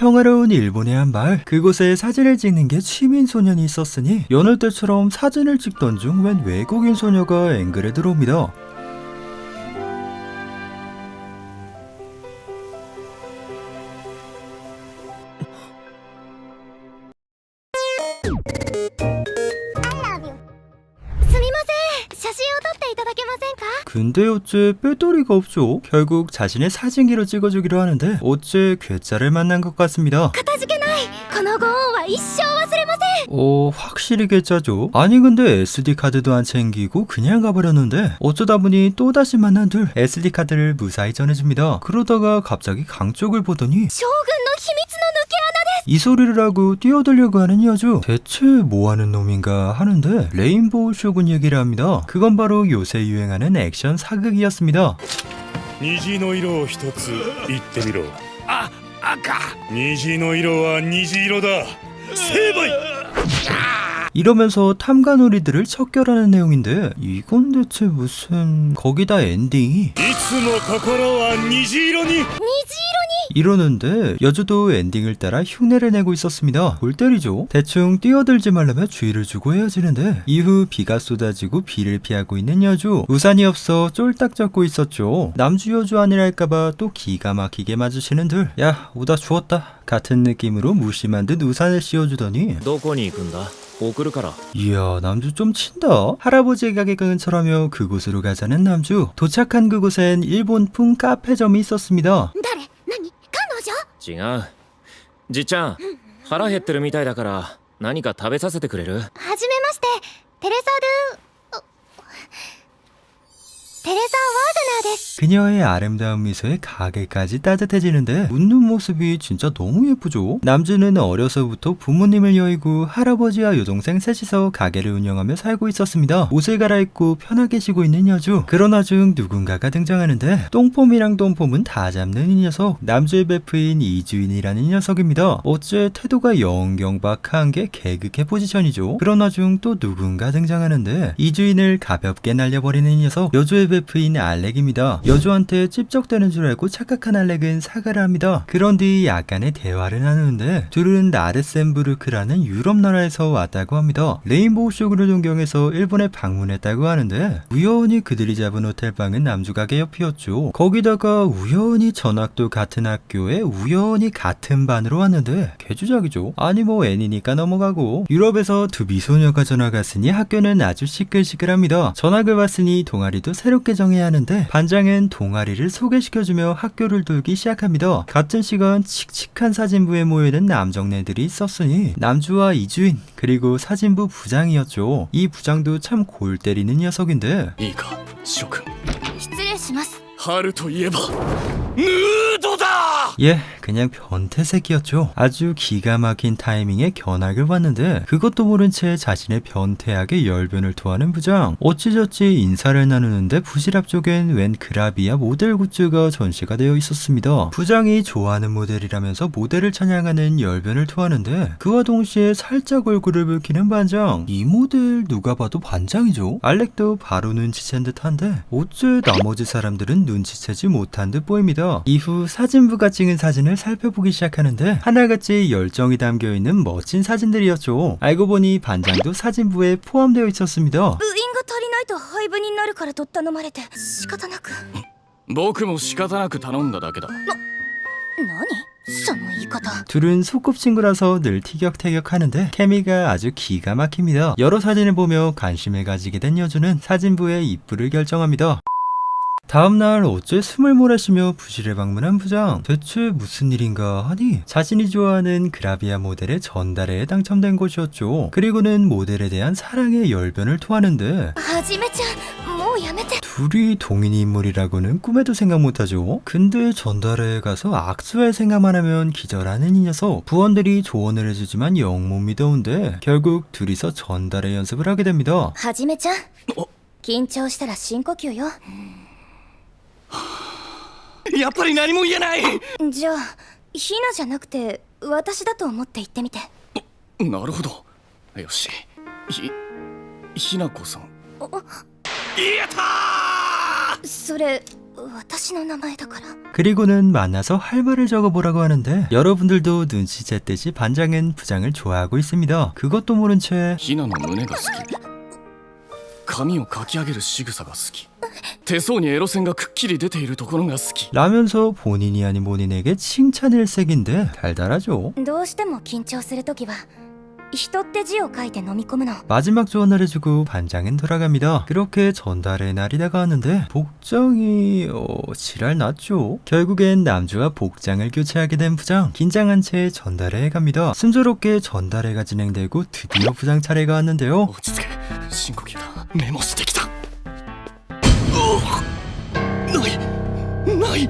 평화로운 일본의 한 마을, 그곳에 사진을 찍는 게 취미인 소년이 있었으니 여느 때처럼 사진을 찍던 중 웬 외국인 소녀가 앵글에 들어옵니다. 근데 어째 빼돌이가 없죠? 결국 자신의 사진기로 찍어주기로 하는데 어째 괴짜를 만난 것 같습니다. 확실히 괴짜죠? 아니 근데 SD카드도 안 챙기고 그냥 가버렸는데 어쩌다 보니 또다시 만난 둘, SD카드를 무사히 전해줍니다. 그러다가 갑자기 강 쪽을 보더니 이 소리를 하고 뛰어들려고 하는 여주. 대체 뭐하는 놈인가 하는데 레인보우 쇼군 얘기를 합니다. 그건 바로 요새 유행하는 액션 사극이었습니다. 虹の色を一つ言ってみろ。赤。虹の色は虹色だ。成敗。 이러면서 탐관오리들을 척결하는 내용인데 이건 대체 무슨... 거기다 엔딩이 いつも心は虹色に。 이러는데 여주도 엔딩을 따라 흉내를 내고 있었습니다. 골 때리죠. 대충 뛰어들지 말라며 주의를 주고 헤어지는데 이후 비가 쏟아지고 비를 피하고 있는 여주. 우산이 없어 쫄딱 젖고 있었죠. 남주 여주 아니랄까봐 또 기가 막히게 마주치는 둘. 야 오다 죽었다 같은 느낌으로 무심한 듯 우산을 씌워주더니 どこに行くんだ送るから 이야 남주 좀 친다. 할아버지 가게 근처라며 그곳으로 가자는 남주. 도착한 그곳엔 일본풍 카페점이 있었습니다. 違うじっちゃん腹減ってるみたいだから何か食べさせてくれるはじめまして、テレサ・ワーグナーです。 그녀의 아름다운 미소에 가게까지 따뜻해지는데 웃는 모습이 진짜 너무 예쁘죠. 남주는 어려서부터 부모님을 여의고 할아버지와 여동생 셋이서 가게를 운영하며 살고 있었습니다. 옷을 갈아입고 편하게 쉬고 있는 여주. 그러나 중 누군가가 등장하는데 똥폼이랑 똥폼은 다 잡는 이 녀석, 남주의 베프인 이주인이라는 녀석입니다. 어째 태도가 영경박한 게 개그캐 포지션이죠. 그러나 중 또 누군가 등장하는데 이주인을 가볍게 날려버리는 이 녀석, 여주의 베프인 알렉입니다. 여주한테 찝적대는 줄 알고 착각한 알렉은 사과를 합니다. 그런 뒤 약간의 대화를 나누는데 둘은 나르셈부르크라는 유럽 나라에서 왔다고 합니다. 레인보우 쇼군을 동경해서 일본에 방문했다고 하는데 우연히 그들이 잡은 호텔방은 남주 가게 옆이었죠. 거기다가 우연히 전학도 같은 학교에 우연히 같은 반으로 왔는데 개주작이죠. 아니 뭐 애니니까 넘어가고. 유럽에서 두 미소녀가 전학 왔으니 학교는 아주 시끌시끌합니다. 전학을 왔으니 동아리도 새롭게 정해야 하는데 반장은 동아리를 소개시켜주며 학교를 돌기 시작합니다. 같은 시간 칙칙한 사진부에 모여있는 남정네들이 있었으니 남주와 이주인 그리고 사진부 부장이었죠. 이 부장도 참 골 때리는 녀석인데 いいか諸君失礼します。春といえばヌードだ 예, 그냥 변태색이었죠. 아주 기가 막힌 타이밍에 견학을 왔는데 그것도 모른 채 자신의 변태하게 열변을 토하는 부장. 어찌저찌 인사를 나누는데 부실 앞쪽엔 웬 그라비아 모델 굿즈가 전시가 되어 있었습니다. 부장이 좋아하는 모델이라면서 모델을 찬양하는 열변을 토하는데 그와 동시에 살짝 얼굴을 붉히는 반장. 이 모델 누가 봐도 반장이죠. 알렉도 바로 눈치챈 듯한데 어째 나머지 사람들은 눈치채지 못한 듯 보입니다. 이후 사진부가 찍은 사진을 살펴보기 시작하는데 하나같이 열정이 담겨있는 멋진 사진들이었죠. 알고 보니 반장도 사진부에 포함되어 있었습니다. 部員が足りないと廃部になるからと頼まれて仕方なく。僕も仕方なく頼んだだけだ何その言い方。 둘은 소꿉친구라서 늘 티격태격하는데 케미가 아주 기가 막힙니다. 여러 사진을 보며 관심을 가지게 된 여주는 사진부에 입부를 결정합니다. 다음날 어째 숨을 몰아쉬며 부실에 방문한 부장. 대체 무슨 일인가 하니 자신이 좋아하는 그라비아 모델의 전달회에 당첨된 곳이었죠. 그리고는 모델에 대한 사랑의 열변을 토하는데 はじめちゃん、もうやめて。 둘이 동인 인물이라고는 꿈에도 생각 못하죠. 근데 전달회에 가서 악수할 생각만 하면 기절하는 이 녀석. 부원들이 조언을 해주지만 영 못 믿어온데 결국 둘이서 전달회 연습을 하게 됩니다. はじめちゃん、緊張したら深呼吸よ。やっぱり何も言えないじゃあ、ひなじゃなくて私だと思って言ってみて。なるほどよしひなこさん言えたそれ私の名前だから。 그리고는 만나서 할 말을 적어보라고 하는데 여러분들도 눈치챘듯이 반장은 부장을 좋아하고 있습니다. 그것도 모른 채 ヒナの胸が好き髪をかき上げる仕草が好き手相にエロ線がくっきり出ているところが好き 라면서 본인이 아닌 본인에게 칭찬 일색인데 달달하죠. どうしても緊張するときは人って字を書いて飲み込むの。 마지막 조언을 해주고 반장은 돌아갑니다. 그렇게 전달의 날이 다가왔는데 복장이 지랄 났죠. 결국엔 남주와 복장을 교체하게 된 부장. 긴장한 채 전달회에 갑니다. 순조롭게 전달회가 진행되고 드디어 부장 차례가 왔는데요. 落ち着け深呼吸だメモしてきたない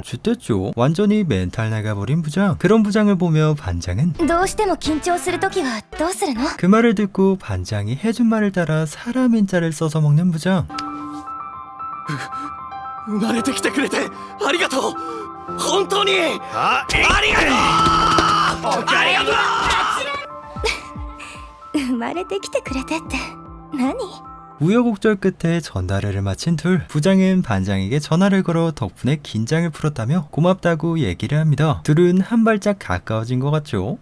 쥐됐죠. 완전히 멘탈 나가버린 부장. 그런 부장을 보며 반장은 どうしても緊張するときはどうするの？ 그 말을 듣고 반장이 해준 말을 따라 사람 인자를 써서 먹는 부장. 生まれてきてくれてありがとう本当にありがとう生まれてきてくれてって何？ 우여곡절 끝에 전달회를 마친 둘. 부장은 반장에게 전화를 걸어 덕분에 긴장을 풀었다며 고맙다고 얘기를 합니다. 둘은 한 발짝 가까워진 것 같죠.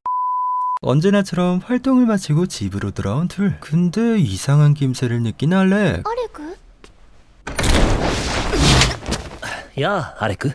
언제나처럼 활동을 마치고 집으로 돌아온 둘. 근데 이상한 김새를 느낀 알렉. アレク？やあアレク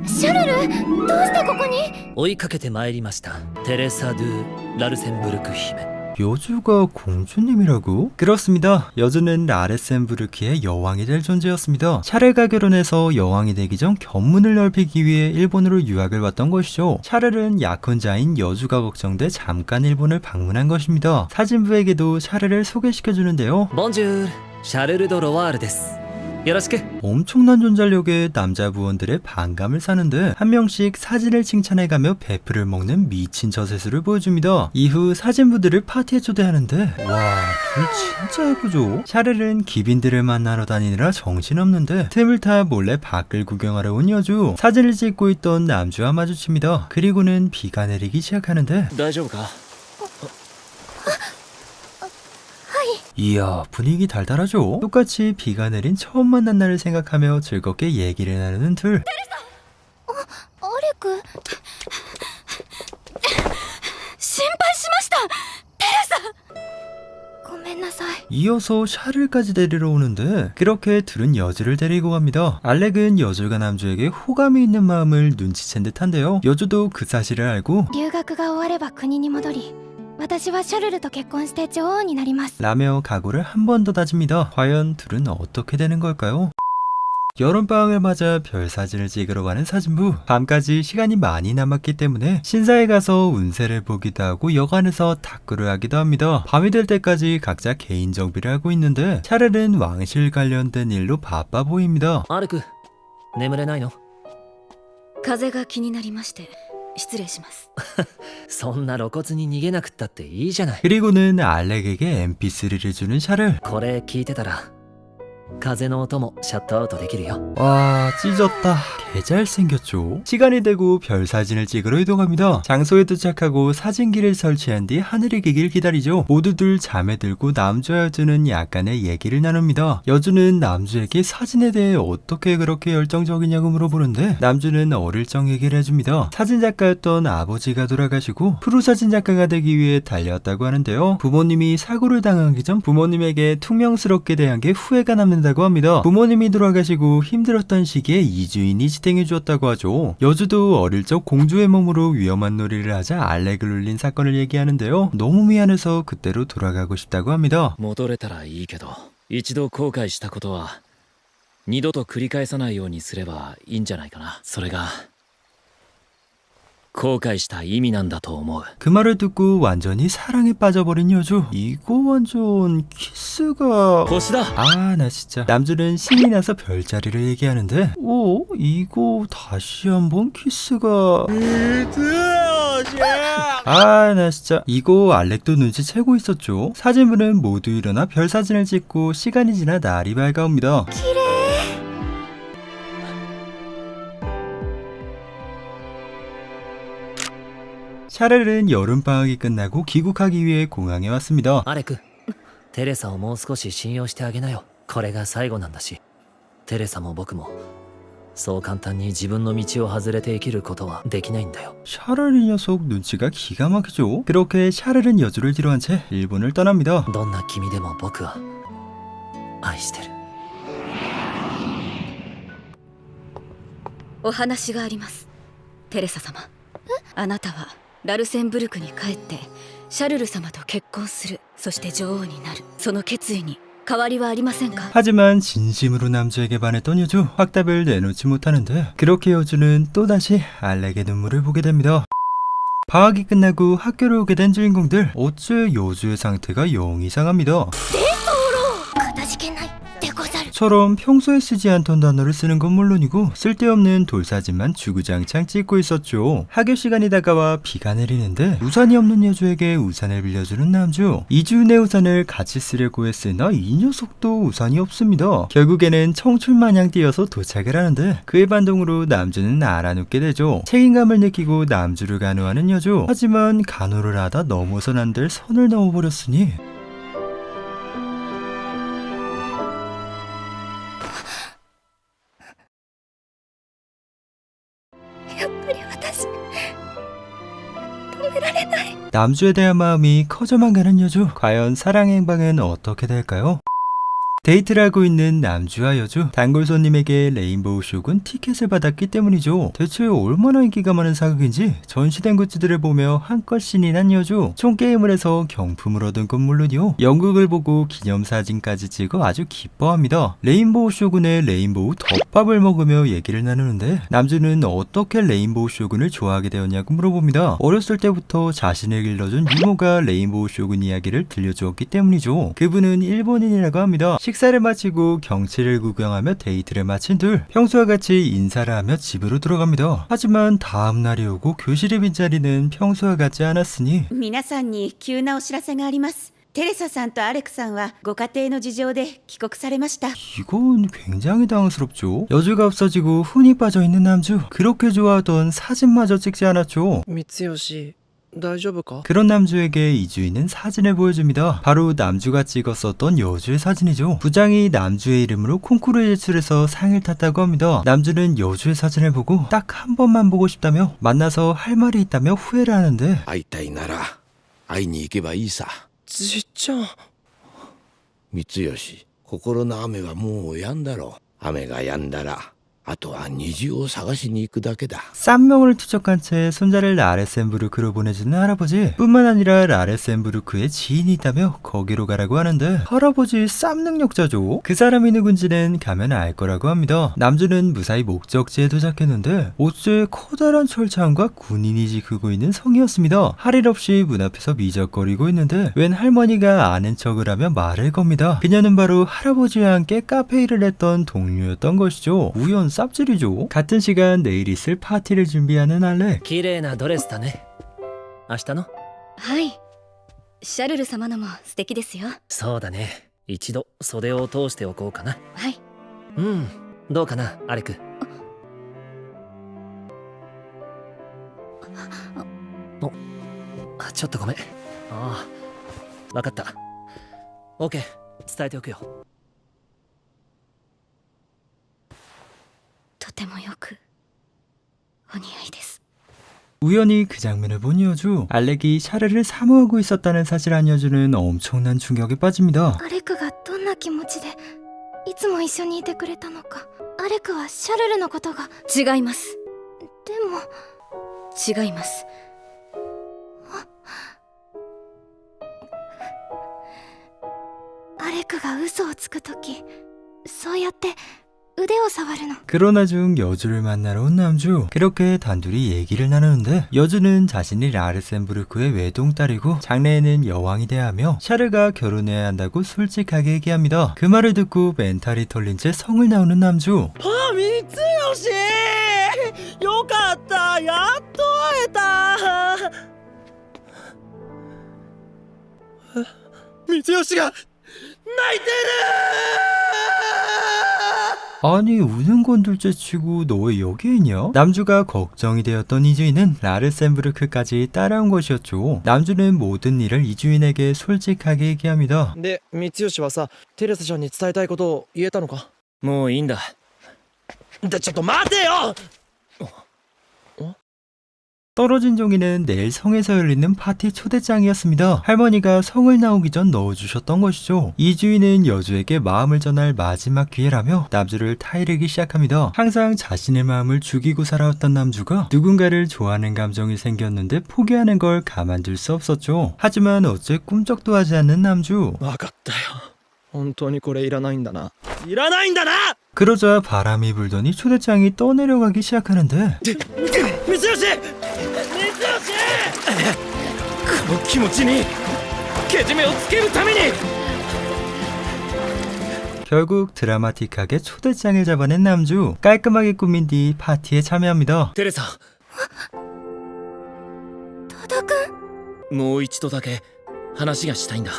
シャルル、どうしてここに？追いかけてまいりましたテレサ・ドゥ・ラルセンブルク姫 여주가 공주님이라고? 그렇습니다. 여주는 라레센부르크의 여왕이 될 존재였습니다. 샤렐과 결혼해서 여왕이 되기 전 견문을 넓히기 위해 일본으로 유학을 왔던 것이죠. 샤렐은 약혼자인 여주가 걱정돼 잠깐 일본을 방문한 것입니다. 사진부에게도 샤렐을 소개시켜주는데요. ボンジュールシャルル・ド・ロワールですよろしく 엄청난 존잘력에 남자 부원들의 반감을 사는데 한 명씩 사진을 칭찬해가며 베프를 먹는 미친 저세수를 보여줍니다. 이후 사진부들을 파티에 초대하는데 와, 둘 진짜 예쁘죠? 샤렐은 기빈들을 만나러 다니느라 정신없는데 틈을 타 몰래 밖을 구경하러 온 여주. 사진을 찍고 있던 남주와 마주칩니다. 그리고는 비가 내리기 시작하는데 大丈夫か？ 이야, 분위기 달달하죠? 똑같이 비가 내린 처음 만난 날을 생각하며 즐겁게 얘기를 나누는 둘. アレク、心配しました。テレサ、ごめんなさい。 이어서 샤를까지 데리러 오는데 그렇게 둘은 여주를 데리고 갑니다. 알렉은 여주가 남주에게 호감이 있는 마음을 눈치챈 듯한데요. 여주도 그 사실을 알고 留学が終われば国に戻り、私はシャルルと結婚して女王になります。 라며 각오를 한 번 더 다집니다. 과연 둘은 어떻게 되는 걸까요? 여름방학을 맞아 별 사진을 찍으러 가는 사진부. 밤까지 시간이 많이 남았기 때문에 신사에 가서 운세를 보기도 하고 여관에서 탁구를 하기도 합니다. 밤이 될 때까지 각자 개인 정비를 하고 있는데 샤렐은 왕실 관련된 일로 바빠 보입니다. アレク眠れないの風が気になりまして失礼します。そんな露骨に逃げなくったっていいじゃない 그리고는 알렉에게 MP3를 주는 샤를. これ聞いてたら風の音もシャットアウトできるよ 와, 찢었다. 개 잘생겼죠? 시간이 되고 별 사진을 찍으러 이동합니다. 장소에 도착하고 사진기를 설치한 뒤 하늘이 기길 기다리죠. 모두들 잠에 들고 남주와 여주는 약간의 얘기를 나눕니다. 여주는 남주에게 사진에 대해 어떻게 그렇게 열정적이냐고 물어보는데 남주는 어릴 적 얘기를 해줍니다. 사진작가였던 아버지가 돌아가시고 프로사진작가가 되기 위해 달려왔다고 하는데요. 부모님이 사고를 당하기 전 부모님에게 퉁명스럽게 대한 게 후회가 남는다고 합니다. 부모님이 돌아가시고 힘들었던 시기에 이주인이 지탱해 주었다고 하죠. 여주도 어릴 적 공주의 몸으로 위험한 놀이를 하자 알렉을 울린 사건을 얘기하는데요. 너무 미안해서 그때로 돌아가고 싶다고 합니다. 戻れたらいいけど、一度後悔したことは二度と繰り返さないようにすればいいんじゃないかな。それが後悔した意味なんだと思う。 그 말을 듣고 완전히 사랑에 빠져버린 여주. 이거 완전 키스가... 星だ。 아, 나 진짜. 남주는 신이 나서 별자리를 얘기하는데 이거 다시 한번 키스가... 아, 나 진짜. 이거 알렉도 눈치채고 있었죠. 사진부는 모두 일어나 별 사진을 찍고 시간이 지나 날이 밝아옵니다. 샤렐은 여름방학이 끝나고 귀국하기 위해 공항에 왔습니다. アレクテレサをもう少し信用してあげなよこれが最後なんだしテレサも僕もそう簡単に自分の道を外れて生きることはできないんだよ。 샤를이 녀석 눈치가 기가 막히죠. 그렇게 샤를은 여주를 뒤로한 채 일본을 떠납니다. どんな君でも僕は愛してる。お話があります。テレサ様。あなたはラルセンブルクに帰ってシャルル様と結婚する。そして女王になる。その決意に変わりはありませんか? 하지만 진심으로 남주에게 반했던 여주, 확답을 내놓지 못하는데 그렇게 여주는 또다시 알렉의 눈물을 보게 됩니다. 방학이 끝나고 학교를 오게 된 주인공들, 어째 여주의 상태가 영 이상합니다. かたじけないでござる。 처럼 평소에 쓰지 않던 단어를 쓰는 건 물론이고 쓸데없는 돌사진만 주구장창 찍고 있었죠. 학교 시간이 다가와 비가 내리는데 우산이 없는 여주에게 우산을 빌려주는 남주. 이주인의 우산을 같이 쓰려고 했으나 이 녀석도 우산이 없습니다. 결국에는 청춘마냥 뛰어서 도착을 하는데 그의 반동으로 남주는 알아눕게 되죠. 책임감을 느끼고 남주를 간호하는 여주. 하지만 간호를 하다 넘어선 안 될 선을 넘어버렸으니 やっぱり私止められない。 남주에 대한 마음이 커져만 가는 여주. 과연 사랑의 행방은 어떻게 될까요? 데이트를 하고 있는 남주와 여주. 단골 손님에게 레인보우 쇼군 티켓을 받았기 때문이죠. 대체 얼마나 인기가 많은 사극인지 전시된 굿즈들을 보며 한껏 신이 난 여주. 총 게임을 해서 경품을 얻은 건 물론이요, 연극을 보고 기념사진까지 찍어 아주 기뻐합니다. 레인보우 쇼군의 레인보우 덮밥을 먹으며 얘기를 나누는데 남주는 어떻게 레인보우 쇼군을 좋아하게 되었냐고 물어봅니다. 어렸을 때부터 자신을 길러준 유모가 레인보우 쇼군 이야기를 들려주었기 때문이죠. 그분은 일본인이라고 합니다. 식사를 마치고 경치를 구경하며 데이트를 마친 둘. 평소와 같이 인사를 하며 집으로 들어갑니다. 하지만 다음 날이 오고 교실의 빈자리는 평소와 같지 않았으니 皆さんに急なお知らせがあります。テレサさんとアレクさんはご家庭の事情で帰国されました。 이건 굉장히 당황스럽죠. 여주가 없어지고 혼이 빠져있는 남주. 그렇게 좋아하던 사진마저 찍지 않았죠. 三吉大丈夫か？ 그런 남주에게 이주인은 사진을 보여줍니다. 바로 남주가 찍었었던 여주의 사진이죠. 부장이 남주의 이름으로 콩쿠르에 제출해서 상을 탔다고 합니다. 남주는 여주의 사진을 보고 딱 한 번만 보고 싶다며 만나서 할 말이 있다며 후회를 하는데 会いたいなら会いに行けばいいさ。じっちゃん。三吉、心の雨はもう止んだろう。雨が止んだらあとは虹を探しに行くだけだ。 쌈명을 투척한 채 손자를 라레센부르크로 보내주는 할아버지. 뿐만 아니라 라레센부르크에 지인이 있다며 거기로 가라고 하는데 할아버지 쌈 능력자죠. 그 사람이 누군지는 가면 알 거라고 합니다. 남주는 무사히 목적지에 도착했는데 어째 커다란 철창과 군인이 지키고 있는 성이었습니다. 할 일 없이 문 앞에서 미적거리고 있는데 웬 할머니가 아는 척을 하며 말을 겁니다. 그녀는 바로 할아버지와 함께 카페 일을 했던 동료였던 것이죠. 우연 쌉질이죠. 같은 시간 내일 있을 파티를 준비하는 알렉. 綺麗なドレスだね。明日の？はい。シャルル様のも素敵ですよ。そうだね。一度袖を通しておこうかな。はい。うん。どうかな、アレク。ちょっとごめん。ああ、わかった。オーケー、伝えておくよ。とてもよくお似合いです。 우연히 그 장면을 본 여주. 알렉이 샤르를 사모하고 있었다는 사실을 안 여주는 엄청난 충격에 빠집니다. アレクがどんな気持ちでいつも一緒にいてくれたのか。アレクはシャルルのことが。違います。でも違います。アレクが嘘をつくとき、そうやって腕を触るの。 그러나 중 여주를 만나러 온 남주. 그렇게 단둘이 얘기를 나누는데 여주는 자신이 라르센부르크의 외동딸이고 장래에는 여왕이 돼야 하며 샤르가 결혼해야 한다고 솔직하게 얘기합니다. 그 말을 듣고 멘탈이 털린 채 성을 나오는 남주. あ、三吉よかった、やっと会えた。三吉が泣いてる。 아니 우는 건 둘째치고 너 왜 여기에 있냐? 남주가 걱정이 되었던 이주인은 라르센부르크까지 따라온 것이었죠. 남주는 모든 일을 이주인에게 솔직하게 얘기합니다. で、三吉はさ、テレサちゃんに伝えたいことを言えたのか？もういいんだ。ちょっと待てよ。 떨어진 종이는 내일 성에서 열리는 파티 초대장이었습니다. 할머니가 성을 나오기 전 넣어주셨던 것이죠. 이주인은 여주에게 마음을 전할 마지막 기회라며 남주를 타이르기 시작합니다. 항상 자신의 마음을 죽이고 살아왔던 남주가 누군가를 좋아하는 감정이 생겼는데 포기하는 걸 가만둘 수 없었죠. 하지만 어째 꿈쩍도 하지 않는 남주. 分かったよ。本当にこれいらないんだな。いらないんだな。 그러자 바람이 불더니 초대장이 떠내려가기 시작하는데 三吉。この気持ちにけじめをつけるために。 결국 드라마틱하게 초대장을 잡아낸 남주. 깔끔하게 꾸민 뒤 파티에 참여합니다. テレサ、多田くん、もう一度だけ話がしたいんだ。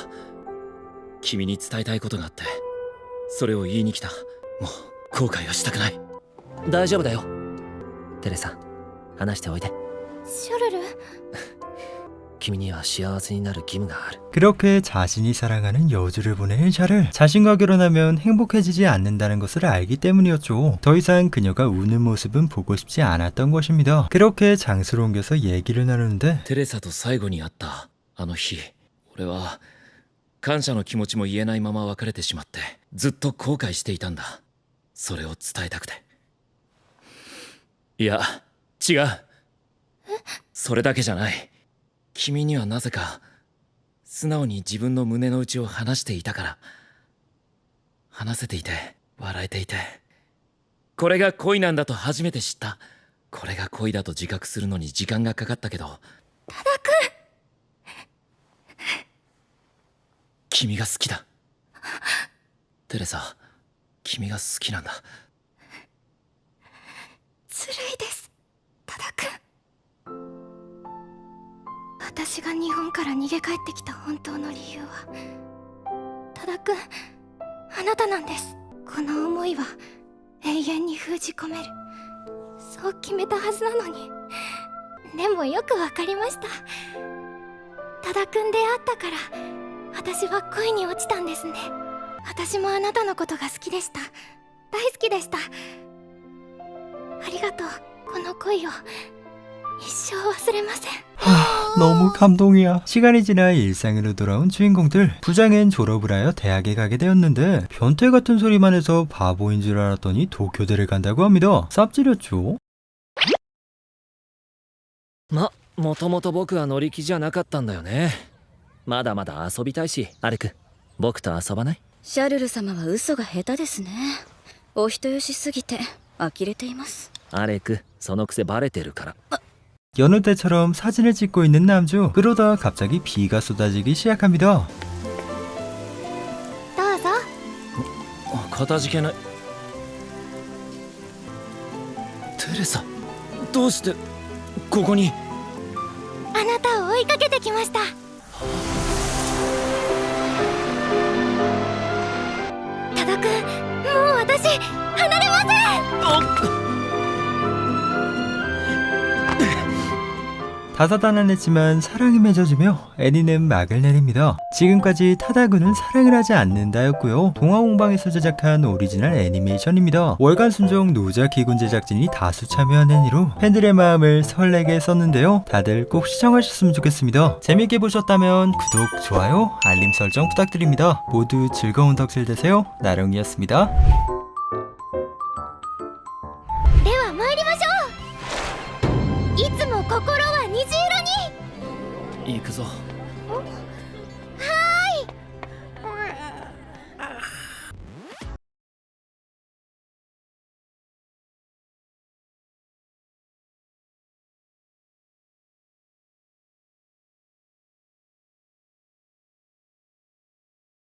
君に伝えたいことがあって、それを言いに来た。もう後悔はしたくない。大丈夫だよ。テレサ、話しておいで。シャルル。君には幸せになる義務がある。 그렇게 자신이 사랑하는 여주를 보낸 샤를 자신과 결혼하면 행복해지지 않는다는 것을 알기 때문이었죠. 더 이상 그녀가 우는 모습은 보고 싶지 않았던 것입니다. 그렇게 장소를 옮겨서 얘기를 나누는데 テレサと最後に会ったあの日、俺は感謝の気持ちも言えないまま別れてしまってずっと後悔していたんだ。それを伝えたくて。いや、違う。それだけじゃない。君にはなぜか素直に自分の胸の内を話していたから。話せていて笑えていて、これが恋なんだと初めて知った。これが恋だと自覚するのに時間がかかったけど、多田くん。君が好きだ。テレサ、君が好きなんだ。ずるいです、多田くん。私が日本から逃げ帰ってきた本当の理由は、多田くん、あなたなんです。この思いは永遠に封じ込める、そう決めたはずなのに。でもよくわかりました。多田くんで会ったから私は恋に落ちたんですね。私もあなたのことが好きでした。大好きでした。ありがとう。この恋を一生忘れません。 너무 감동이야. 시간이 지나 일상으로 돌아온 주인공들. 부장은 졸업을 하여 대학에 가게 되었는데 변태 같은 소리만 해서 바보인 줄 알았더니 도쿄대를 간다고 합니다. 쌉지렸죠. もともと僕は乗り気じゃなかったんだよね。まだまだ遊びたいし、アレク、僕と遊ばない？シャルル様は嘘が下手ですね。お人よしすぎて呆れています。アレク、そのくせバレてるから。 여느 때처럼 사진을 찍고 있는 남주. 그러다 갑자기 비가 쏟아지기 시작합니다. どうぞ。かたじけない。テレサ、どうしてここに？あなたを追いかけてきました。多田くん、もう私離れません。 다사다난했지만 사랑이 맺어지며 애니는 막을 내립니다. 지금까지 타다구는 사랑을 하지 않는다였고요. 동화공방에서 제작한 오리지널 애니메이션입니다. 월간 순정 노자키군 제작진이 다수 참여한 애니로 팬들의 마음을 설레게 했었는데요. 다들 꼭 시청하셨으면 좋겠습니다. 재밌게 보셨다면 구독, 좋아요, 알림 설정 부탁드립니다. 모두 즐거운 덕질 되세요. 나령이었습니다. では参りましょう。いつも心は虹色に。行くぞ。